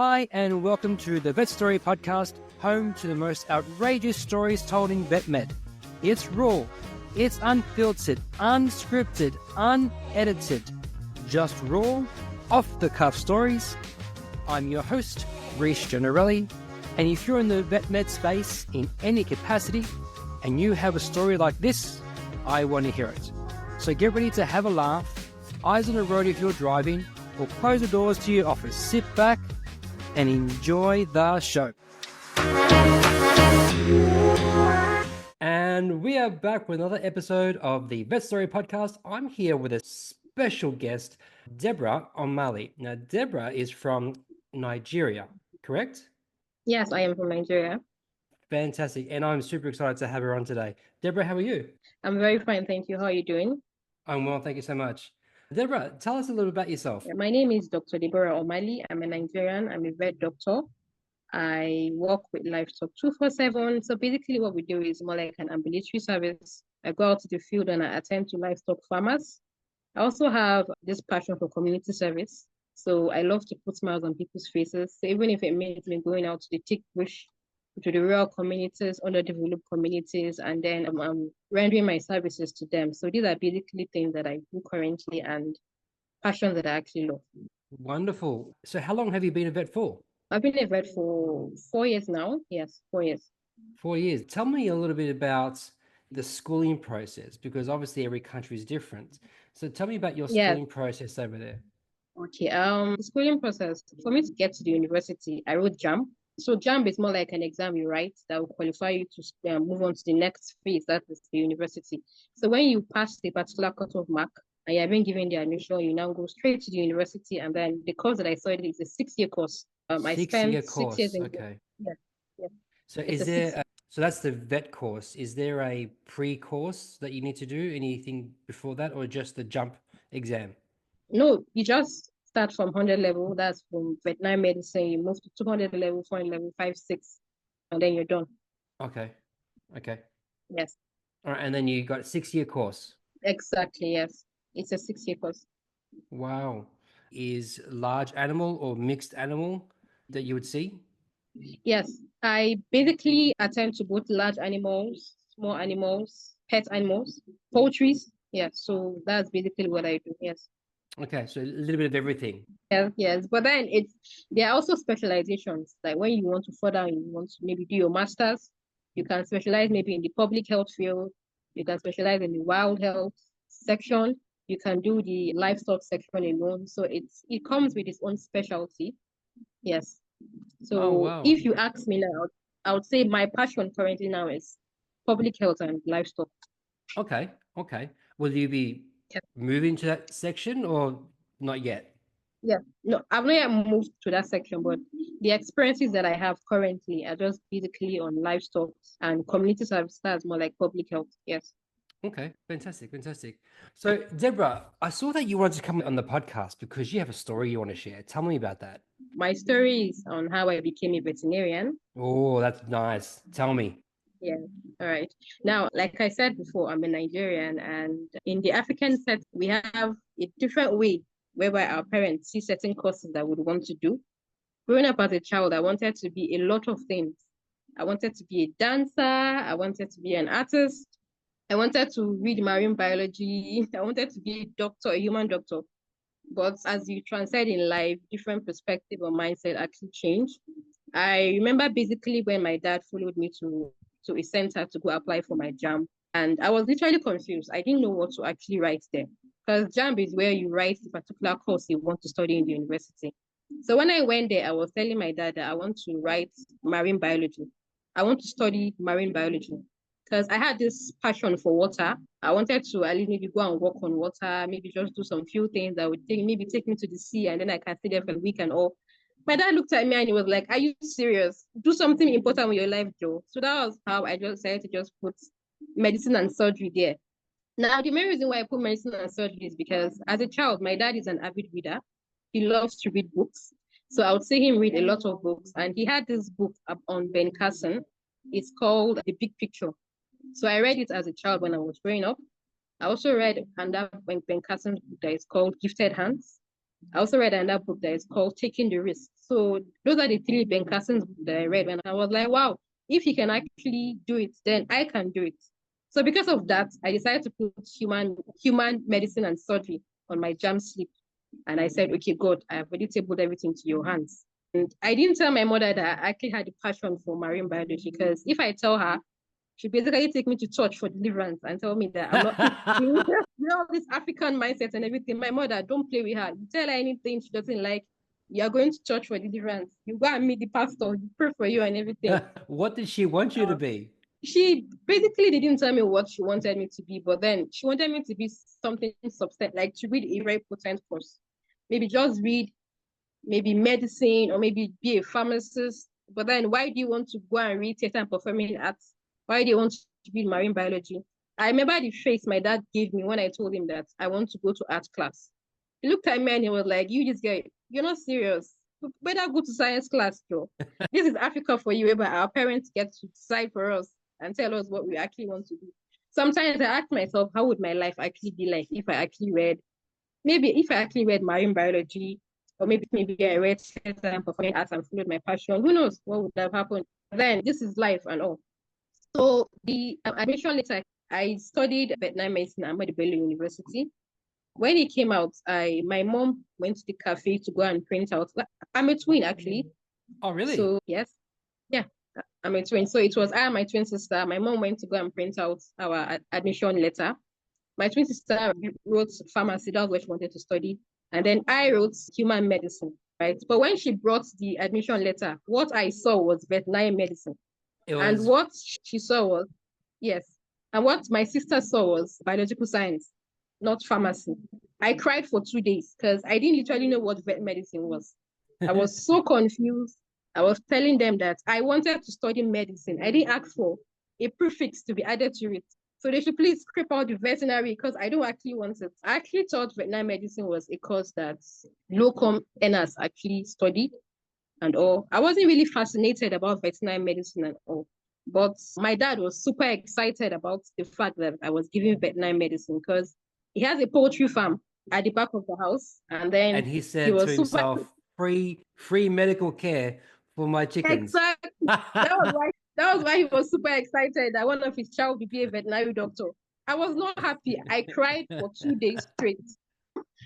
Hi, and welcome to the Vet Story Podcast, home to the most outrageous stories told in VetMed. It's raw, it's unfiltered, unscripted, unedited, just raw, off-the-cuff stories. I'm your host, Reece Generelli, and if you're in the VetMed space in any capacity, and you have a story like this, I want to hear it. So get ready to have a laugh, eyes on the road if you're driving, or close the doors to your office. Sit back and enjoy the show. And we are back with another episode of the Vet Story Podcast. I'm here with a special guest, Deborah Omali. Now, Deborah is from Nigeria, correct? Yes, I am from Nigeria. Fantastic. And I'm super excited to have her on today. Deborah, how are you? I'm very fine, thank you. How are you doing? I'm well, thank you so much. Deborah, tell us a little about yourself. My name is Dr. Deborah Omali. I'm a Nigerian. I'm a vet doctor. I work with livestock 24/7. So basically what we do is more like an ambulatory service. I go out to the field and I attend to livestock farmers. I also have this passion for community service. So I love to put smiles on people's faces. So even if it means me going out to the thick bush, to the rural communities, underdeveloped communities, and then I'm rendering my services to them. So these are basically things that I do currently and passions that I actually love. Wonderful. So how long have you been a vet for? I've been a vet for 4 years now. Yes, 4 years. 4 years. Tell me a little bit about the schooling process, because obviously every country is different. So tell me about your schooling process over there. Okay. The schooling process, for me to get to the university, I wrote JAMB. So JAMB is more like an exam you write that will qualify you to move on to the next phase, that is the university. So when you pass the particular cutoff mark and you're being given the admission, you now go straight to the university. And then the course that I studied is a 6-year course. I spent 6 years in. Okay. Yeah. So is there, so that's the vet course. Is there a pre-course that you need to do? Anything before that, or just the jump exam? No, you just start from 100 level. That's from veterinary medicine. You move to 200 level, 400 level, 5, 6, and then you're done. Okay. Yes. All right, and then you got a 6-year course. Exactly, yes. It's a 6-year course. Wow. Is large animal or mixed animal that you would see? Yes, I basically attend to both large animals, small animals, pet animals, poultries. Yeah, so that's basically what I do. Yes. Okay, so a little bit of everything. Yes. But then there are also specializations. Like when you want to further, you want to maybe do your master's, you can specialize maybe in the public health field, you can specialize in the wild health section, you can do the livestock section alone. So it comes with its own specialty. Yes. So if you ask me now, I would say my passion currently now is public health and livestock. Okay. Will you be moving to that section or not yet? Yeah, no, I've not yet moved to that section, but the experiences that I have currently are just basically on livestock and community service. That's more like public health. Yes. Okay, fantastic. So, Deborah, I saw that you wanted to come on the podcast because you have a story you want to share. Tell me about that. My story is on how I became a veterinarian. Oh, that's nice. Tell me. Yeah. All right. Now, like I said before, I'm a Nigerian, and in the African set, we have a different way whereby our parents see certain courses that we would want to do. Growing up as a child, I wanted to be a lot of things. I wanted to be a dancer. I wanted to be an artist. I wanted to read marine biology. I wanted to be a doctor, a human doctor. But as you transcend in life, different perspective or mindset actually change. I remember basically when my dad followed me to a center to go apply for my JAMB. And I was literally confused. I didn't know what to actually write there. Because JAMB is where you write the particular course you want to study in the university. So when I went there, I was telling my dad that I want to write marine biology. I want to study marine biology. Because I had this passion for water. I wanted to at least maybe go and work on water, maybe just do some few things that would take me to the sea, and then I can stay there for a week and all. My dad looked at me and he was like, "Are you serious? Do something important with your life, Joe." So that was how I just decided to just put medicine and surgery there. Now, the main reason why I put medicine and surgery is because as a child, my dad is an avid reader. He loves to read books. So I would see him read a lot of books. And he had this book on Ben Carson. It's called The Big Picture. So I read it as a child when I was growing up. I also read Ben Carson's book that is called Gifted Hands. I also read another book that is called Taking the Risk. So those are the three Ben Carson's books that I read, and I was like, wow, if he can actually do it, then I can do it. So because of that, I decided to put human medicine and surgery on my jam slip. And I said, okay, God, I have already tabled everything to your hands. And I didn't tell my mother that I actually had a passion for marine biology, because if I tell her, she basically take me to church for deliverance and tell me that I'm not you know this African mindset and everything. My mother, don't play with her. You tell her anything she doesn't like, you're going to church for deliverance. You go and meet the pastor, you pray for you and everything. What did she want you to be? She basically didn't tell me what she wanted me to be, but then she wanted me to be something substantial, like to read a very potent course. Maybe just read maybe medicine, or maybe be a pharmacist. But then why do you want to go and read theater and performing arts? Why do you want to read marine biology? I remember the face my dad gave me when I told him that I want to go to art class. He looked at me and he was like, you this guy, you're not serious. You better go to science class, Joe. This is Africa for you, where our parents get to decide for us and tell us what we actually want to do. Sometimes I ask myself, how would my life actually be like if I actually read, maybe if I actually read marine biology, or maybe I read theater and performing arts and followed my passion. Who knows what would have happened? Then this is life and all. So the admission letter, I studied veterinary medicine at Ahmadu Bello University. When it came out, my mom went to the cafe to go and print out. I'm a twin actually. Oh, really? So yes, yeah, I'm a twin. So it was I and my twin sister. My mom went to go and print out our admission letter. My twin sister wrote pharmacy. That was what she wanted to study. And then I wrote human medicine, right? But when she brought the admission letter, what I saw was veterinary medicine. And what she saw was, yes. And what my sister saw was biological science, not pharmacy. I cried for 2 days because I didn't literally know what vet medicine was. I was so confused. I was telling them that I wanted to study medicine. I didn't ask for a prefix to be added to it. So they should please scrape out the veterinary, because I don't actually want it. I actually thought veterinary medicine was a course that locum earners actually studied and all. I wasn't really fascinated about veterinary medicine and all. But my dad was super excited about the fact that I was giving veterinary medicine, because he has a poultry farm at the back of the house. And then he said to himself, free medical care for my chickens. Exactly. That was why he was super excited that one of his child would be a veterinary doctor. I was not happy. I cried for 2 days straight.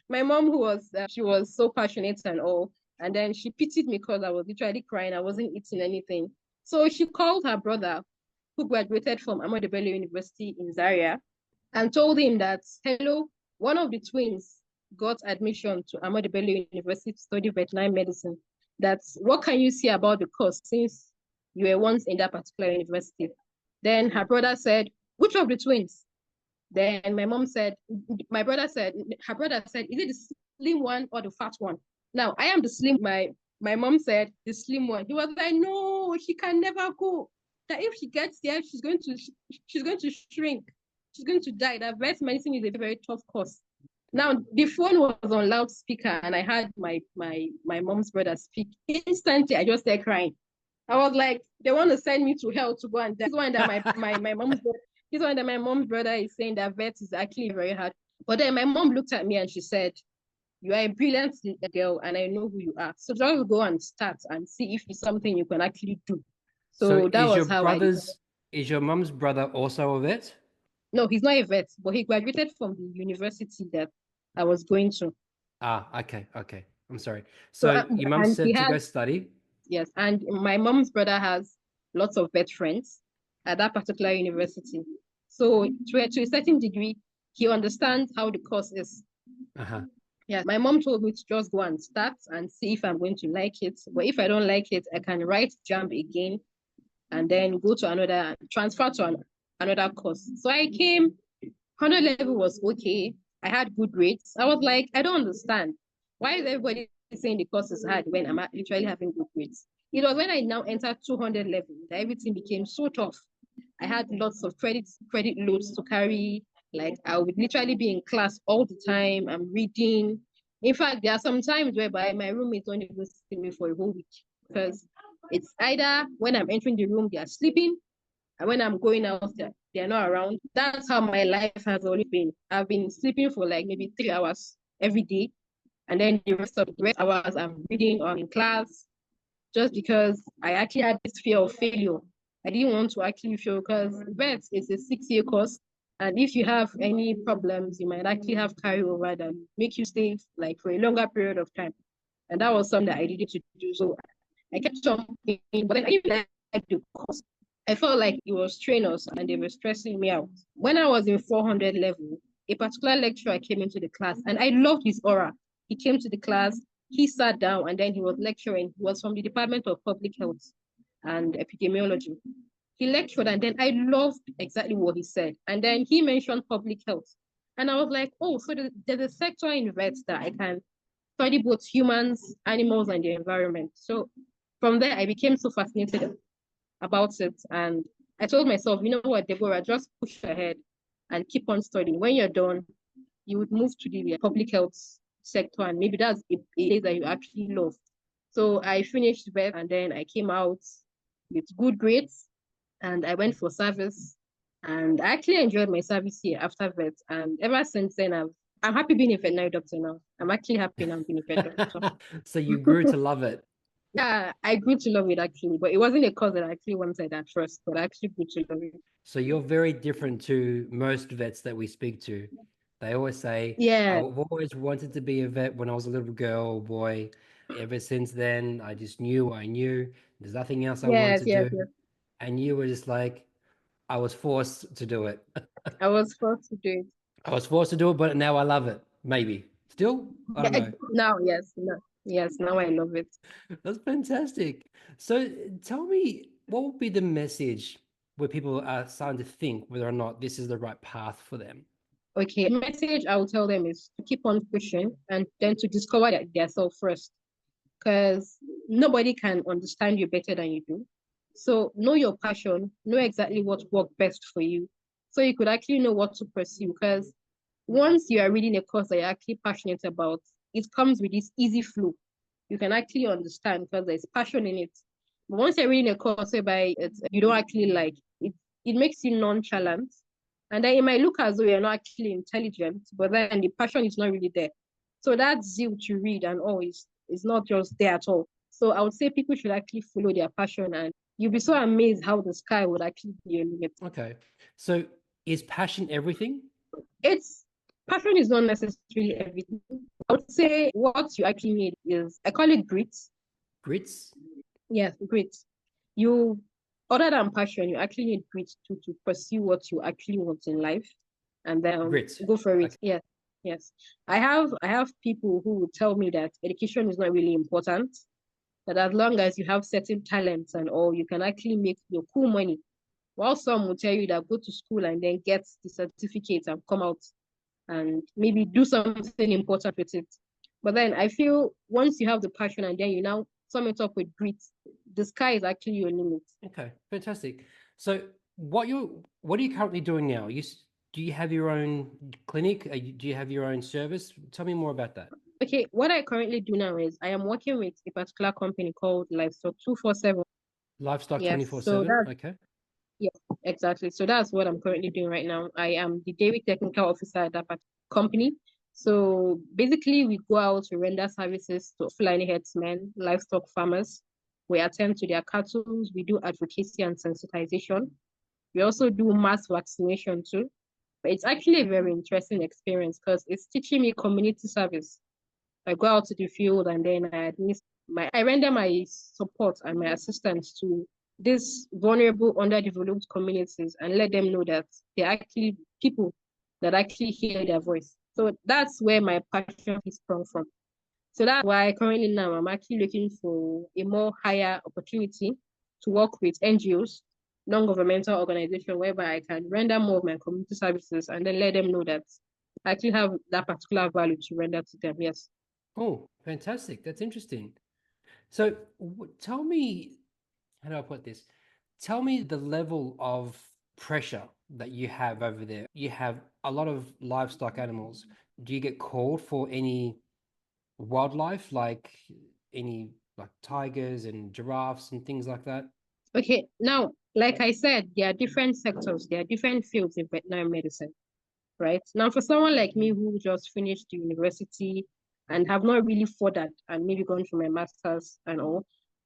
My mom, she was so passionate and all, and then she pitied me because I was literally crying. I wasn't eating anything. So she called her brother, who graduated from Ahmadu Bello University in Zaria, and told him that, hello, one of the twins got admission to Ahmadu Bello University to study veterinary medicine. That's what can you see about the course, since you were once in that particular university? Then her brother said, which of the twins? Then my brother said, is it the slim one or the fat one? Now I am the slim. My mom said the slim one. He was like, no, she can never go. That if she gets there, she's going to shrink. She's going to die. That vet medicine is a very tough course. Now the phone was on loudspeaker, and I heard my mom's brother speak. Instantly, I just started crying. I was like, they want to send me to hell to go and die. This one that my mom's brother, this one that my mom's brother is saying that vet is actually very hard. But then my mom looked at me and she said, you are a brilliant girl and I know who you are. So just go and start and see if it's something you can actually do. So that was how I did. Is your mom's brother also a vet? No, he's not a vet, but he graduated from the university that I was going to. Okay. I'm sorry. So your mom said to go study? Yes, and my mom's brother has lots of vet friends at that particular university. So to a certain degree, he understands how the course is. Yeah, my mom told me to just go and start and see if I'm going to like it. But if I don't like it, I can write JAMB again and then go to transfer to another course. So I came, 100 level was okay. I had good grades. I was like, I don't understand. Why is everybody saying the course is hard when I'm literally having good grades? It was when I now entered 200 level that everything became so tough. I had lots of credit loads to carry. Like I would literally be in class all the time. I'm reading. In fact, there are some times whereby my roommates don't even see me for a whole week, because it's either when I'm entering the room, they are sleeping, and when I'm going out, they're not around. That's how my life has always been. I've been sleeping for like maybe 3 hours every day. And then the rest hours I'm reading or in class, just because I actually had this fear of failure. I didn't want to actually fail because vet is a 6-year course. And if you have any problems, you might actually have carryover that make you stay like for a longer period of time. And that was something that I needed to do. So I kept jumping, but then I didn't like the course. I felt like it was trainers and they were stressing me out. When I was in 400 level, a particular lecturer came into the class and I loved his aura. He came to the class, he sat down and then he was lecturing. He was from the Department of Public Health and Epidemiology. He lectured and then I loved exactly what he said. And then he mentioned public health. And I was like, oh, so there's a sector in vets that I can study both humans, animals, and the environment. So from there, I became so fascinated about it. And I told myself, you know what, Deborah, just push ahead and keep on studying. When you're done, you would move to the public health sector, and maybe that's a place that you actually love. So I finished vet, and then I came out with good grades, and I went for service. And I actually enjoyed my service here after vet. And ever since then, I'm happy being a veterinary doctor now. I'm actually happy now being a vet doctor. So you grew to love it. Yeah, I grew to love it actually, but it wasn't a cause that I actually wanted at first, but I actually grew to love it. So you're very different to most vets that we speak to. They always say, Yeah, I've always wanted to be a vet when I was a little girl or boy. Ever since then, I just knew I knew there's nothing else I wanted yes, to yes, do. yes. And you were just like, I was forced to do it. I was forced to do it. I was forced to do it, but now I love it. Maybe. Still? I don't Yeah, know. now, yes, no, yes, now I love it. That's fantastic. So tell me, what would be the message where people are starting to think whether or not this is the right path for them? Okay, the message I will tell them is to keep on pushing and then to discover their self first, because nobody can understand you better than you do. So know your passion, know exactly what works best for you, so you could actually know what to pursue. Because once you are reading a course that you're actually passionate about, it comes with this easy flow. You can actually understand because there's passion in it. But once you're reading a course whereby you don't actually like it, it makes you nonchalant. And then it might look as though you're not actually intelligent, but then the passion is not really there. So that zeal to read and all is not just there at all. So I would say people should actually follow their passion, and you'll be so amazed how the sky would actually be your limit. Okay. So is passion everything? It's passion is not necessarily everything. I would say what you actually need is, I call it grit. Grits? Yes, grit. You, other than passion, you actually need grit to pursue what you actually want in life, and then Grit. go for it. Okay. Yes, yes. I have people who would tell me that education is not really important, that as long as you have certain talents and all, you can actually make your cool money. While some will tell you that go to school and then get the certificate and come out and maybe do something important with it. But then I feel once you have the passion and then you now sum it up with grit, the sky is actually your limit. Okay. Fantastic. So what are you currently doing now? Do you have your own clinic? Do you have your own service? Tell me more about that. Okay, what I currently do now is I am working with a particular company called Livestock 247. Livestock Yes, so 24/7. that's, Okay. yeah, exactly. So that's what I'm currently doing right now. I am the dairy technical officer at that company. So basically, we go out to render services to flying herdsmen, livestock farmers. We attend to their cattle. We do advocacy and sensitization. We also do mass vaccination too. But it's actually a very interesting experience because it's teaching me community service. I go out to the field and then I render my support and my assistance to these vulnerable, underdeveloped communities and let them know that they're actually people that actually hear their voice. So that's where my passion is sprung from. So that's why currently now I'm actually looking for a more higher opportunity to work with NGOs, non-governmental organization, whereby I can render more of my community services and then let them know that I actually have that particular value to render to them. Yes. Oh, fantastic. That's interesting. So tell me, how do I put this? Tell me the level of pressure that you have over there. You have a lot of livestock animals. Do you get called for any wildlife, like any like tigers and giraffes and things like that? Okay, now, like I said, there are different sectors, there are different fields in veterinary medicine, right? Now, for someone like me who just finished university and have not really furthered and maybe gone for my master's and all,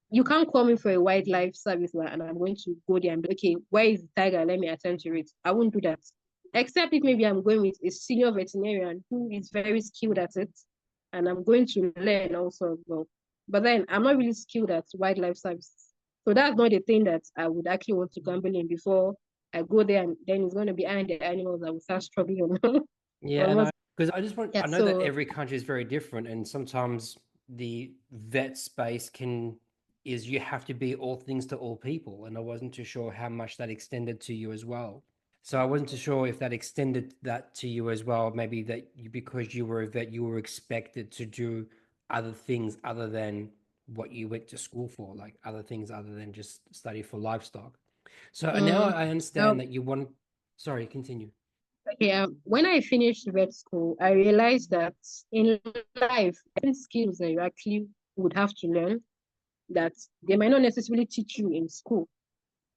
you can't call me for a wildlife service and I'm going to go there and be, okay, where is the tiger? Let me attend to it. I won't do that. Except if maybe I'm going with a senior veterinarian who is very skilled at it, and I'm going to learn also as well. But then I'm not really skilled at wildlife services. So that's not the thing that I would actually want to gamble in before I go there, and then it's going to be the animals that will start struggling. Yeah, because I just want, Yeah, I know that every country is very different, and sometimes the vet space is you have to be all things to all people. And I wasn't too sure how much that extended to you as well. So I wasn't too sure if that extended that to you as well. Maybe that because you were a vet, you were expected to do other things other than what you went to school for, like other things other than just study for livestock. So now I understand that you want. Sorry, continue. Yeah, when I finished vet school, I realized that in life, certain skills that you actually would have to learn that they might not necessarily teach you in school.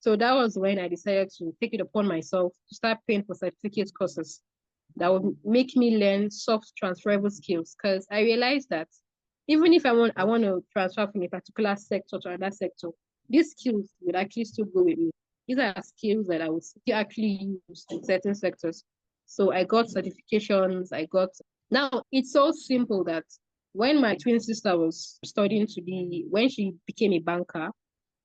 So that was when I decided to take it upon myself to start paying for certificate courses that would make me learn soft transferable skills. Because I realized that even if I want to transfer from a particular sector to another sector, these skills would actually still go with me. These are skills that I would still actually use in certain sectors. So I got certifications. Now it's so simple that when my twin sister was studying when she became a banker,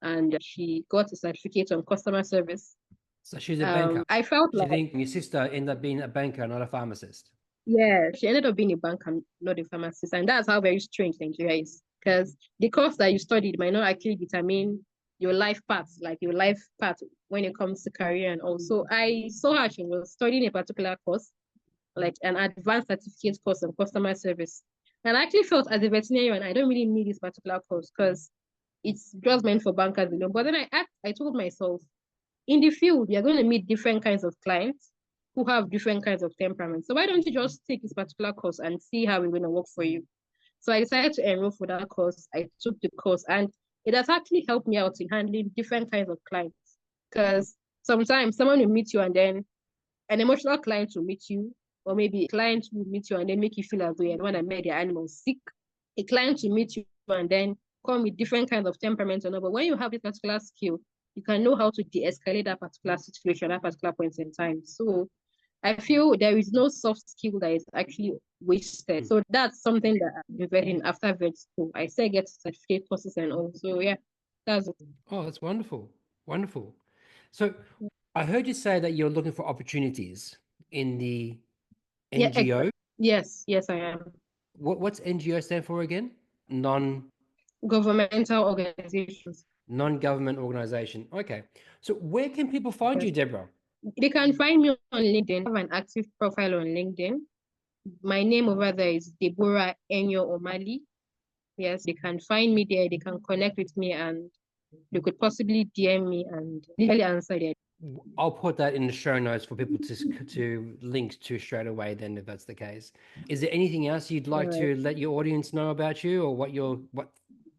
and she got a certificate on customer service. So she's a banker. I felt Do you like, think your sister ended up being a banker, not a pharmacist? yeah, she ended up being a banker, not a pharmacist. And that's how very strange Nigeria is. Because the course that you studied might not actually determine your life path, when it comes to career. And also, I saw her, she was studying a particular course, like an advanced certificate course on customer service. And I actually felt as a veterinarian, I don't really need this particular course because it's just meant for bankers alone. But then I told myself, in the field, you're going to meet different kinds of clients who have different kinds of temperaments. So why don't you just take this particular course and see how it's going to work for you? So I decided to enroll for that course. I took the course and it has actually helped me out in handling different kinds of clients. Because sometimes someone will meet you and then an emotional client will meet you, or maybe a client will meet you and then make you feel as though you're the one that made their animal sick. A client will meet you and then come with different kinds of temperaments and all. But when you have this particular skill, you can know how to de-escalate that particular situation at particular points in time. So I feel there is no soft skill that is actually wasted. So that's something that I've been vetting after vet school. I still get certificate courses and all. So yeah, that's it. Oh, that's wonderful. Wonderful. So I heard you say that you're looking for opportunities in the NGO. Yes, I am. What's NGO stand for again? Governmental organizations. Non-government organization. Okay. So where can people find you, Deborah? They can find me on LinkedIn. I have an active profile on LinkedIn. My name over there is Deborah Enyo Omali. Yes, they can find me there. They can connect with me and they could possibly DM me and legally answer it. I'll put that in the show notes for people to link to straight away then, if that's the case. Is there anything else you'd like to let your audience know about you, or what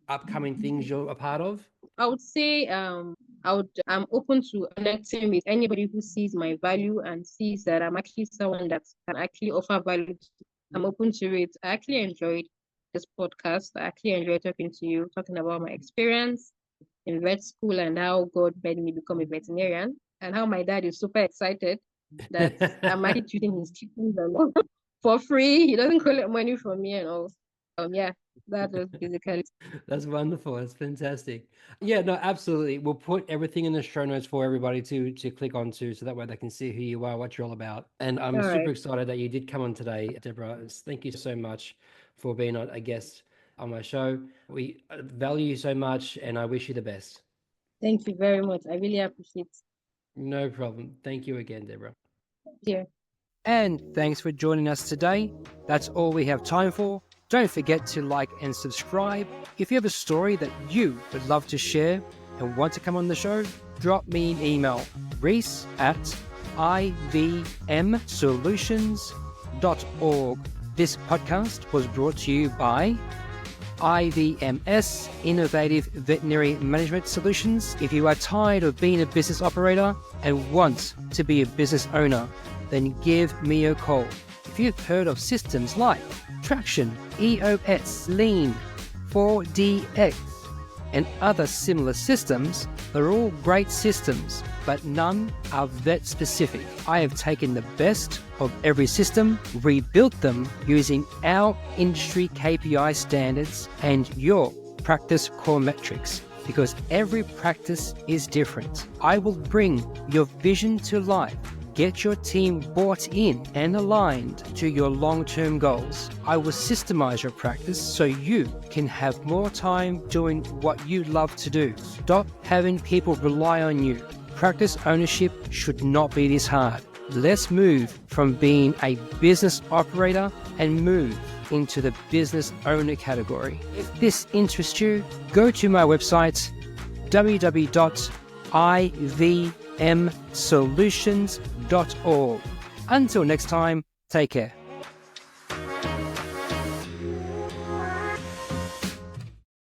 upcoming things you're a part of? I would say I'm open to connecting with anybody who sees my value and sees that I'm actually someone that can actually offer value. I'm open to it. I actually enjoyed this podcast. I actually enjoyed talking to you, talking about my experience in vet school and how God made me become a veterinarian, and how my dad is super excited that I'm actually treating his chickens for free. He doesn't collect money from me and all. Yeah, that was basically. That's wonderful. That's fantastic. Yeah, no, absolutely. We'll put everything in the show notes for everybody to click onto, so that way they can see who you are, what you're all about. And I'm super excited that you did come on today, Deborah. Thank you so much for being a guest on my show. We value you so much, and I wish you the best. Thank you very much. I really appreciate it. No problem. Thank you again, Deborah. Yeah. And thanks for joining us today. That's all we have time for. Don't forget to like and subscribe. If you have a story that you would love to share and want to come on the show, drop me an email, reese@ivmsolutions.org. This podcast was brought to you by IVMS, Innovative Veterinary Management Solutions. If you are tired of being a business operator and want to be a business owner, then give me a call. If you've heard of systems like Traction, EOS, Lean, 4DX, and other similar systems, they're all great systems, but none are vet specific. I have taken the best of every system, rebuilt them using our industry KPI standards and your practice core metrics, because every practice is different. I will bring your vision to life. Get your team bought in and aligned to your long-term goals. I will systemize your practice so you can have more time doing what you love to do. Stop having people rely on you. Practice ownership should not be this hard. Let's move from being a business operator and move into the business owner category. If this interests you, go to my website, www.ivmsolutions.org. Until next time, take care.